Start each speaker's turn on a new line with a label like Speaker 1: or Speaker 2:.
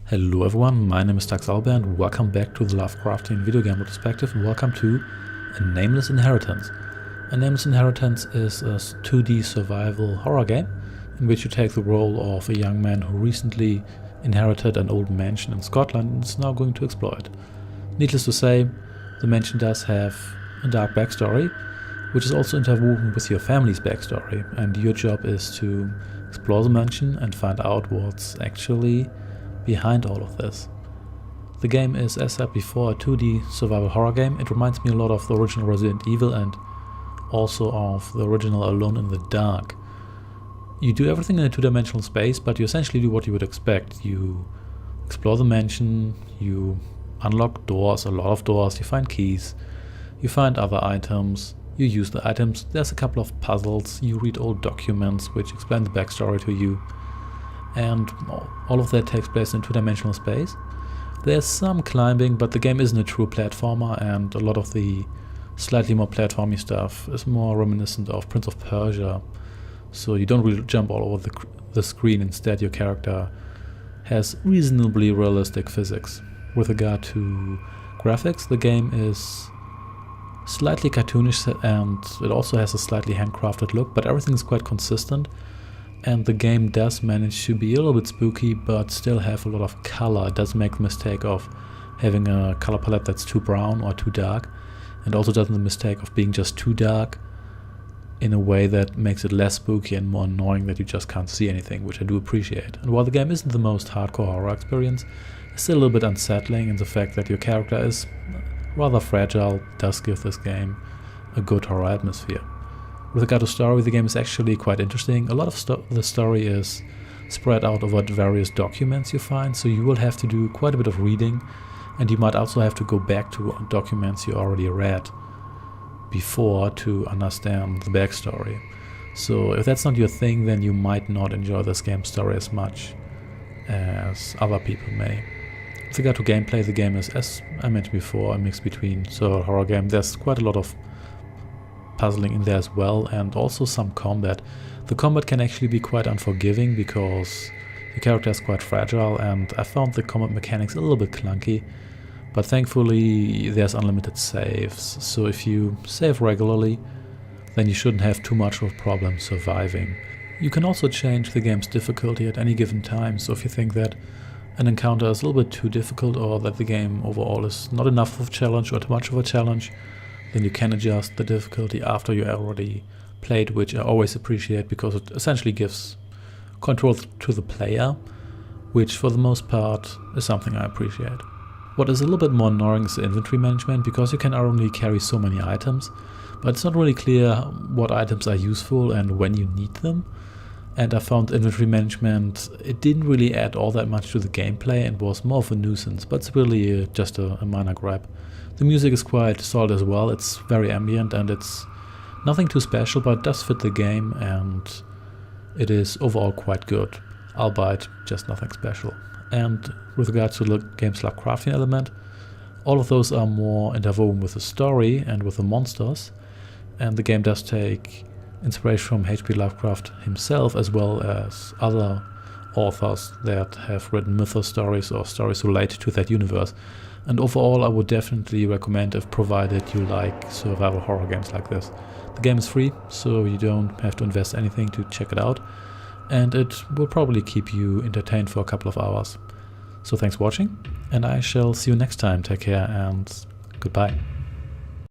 Speaker 1: Hello everyone, my name is Alba and welcome back to the Lovecraftian Video Game Retrospective and welcome to A Nameless Inheritance. A Nameless Inheritance is a 2D survival horror game in which you take the role of a young man who recently inherited an old mansion in Scotland and is now going to explore it. Needless to say, the mansion does have a dark backstory, which is also interwoven with your family's backstory, and your job is to explore the mansion and find out what's actually behind all of this. The game is, as said before, a 2D survival horror game. It reminds me a lot of the original Resident Evil and also of the original Alone in the Dark. You do everything in a two-dimensional space, but you essentially do what you would expect. You explore the mansion, you unlock doors, a lot of doors, you find keys, you find other items, you use the items, there's a couple of puzzles, you read old documents which explain the backstory to you. And all of that takes place in two-dimensional space. There's some climbing, but the game isn't a true platformer, and a lot of the slightly more platformy stuff is more reminiscent of Prince of Persia. So you don't really jump all over the screen. Instead, your character has reasonably realistic physics. With regard to graphics, the game is slightly cartoonish and it also has a slightly handcrafted look, but everything is quite consistent. And the game does manage to be a little bit spooky, but still have a lot of color. It does make the mistake of having a color palette that's too brown or too dark, and also does the mistake of being just too dark in a way that makes it less spooky and more annoying that you just can't see anything, which I do appreciate. And while the game isn't the most hardcore horror experience, it's still a little bit unsettling, and the fact that your character is rather fragile does give this game a good horror atmosphere. With regard to story, the game is actually quite interesting. A lot of the story is spread out over various documents you find, so you will have to do quite a bit of reading, and you might also have to go back to documents you already read before to understand the backstory. So if that's not your thing, then you might not enjoy this game's story as much as other people may. With regard to gameplay, the game is, as I mentioned before, a mix between survival horror game. There's quite a lot of puzzling in there as well, and also some combat. The combat can actually be quite unforgiving because the character is quite fragile, and I found the combat mechanics a little bit clunky, but thankfully there's unlimited saves, so if you save regularly then you shouldn't have too much of a problem surviving. You can also change the game's difficulty at any given time, so if you think that an encounter is a little bit too difficult or that the game overall is not enough of a challenge or too much of a challenge, then you can adjust the difficulty after you already played, which I always appreciate because it essentially gives control to the player, which for the most part is something I appreciate. What is a little bit more annoying is the inventory management, because you can only carry so many items, but it's not really clear what items are useful and when you need them. And I found inventory management, it didn't really add all that much to the gameplay and was more of a nuisance, but it's really just a minor gripe. The music is quite solid as well, it's very ambient and it's nothing too special, but it does fit the game and it is overall quite good, albeit just nothing special. And with regards to the game's Lovecraftian element, all of those are more interwoven with the story and with the monsters, and the game does take inspiration from H.P. Lovecraft himself as well as other authors that have written mythos stories or stories related to that universe. And overall I would definitely recommend if provided you like survival horror games like this. The game is free, so you don't have to invest anything to check it out, and it will probably keep you entertained for a couple of hours. So thanks for watching, and I shall see you next time. Take care and goodbye.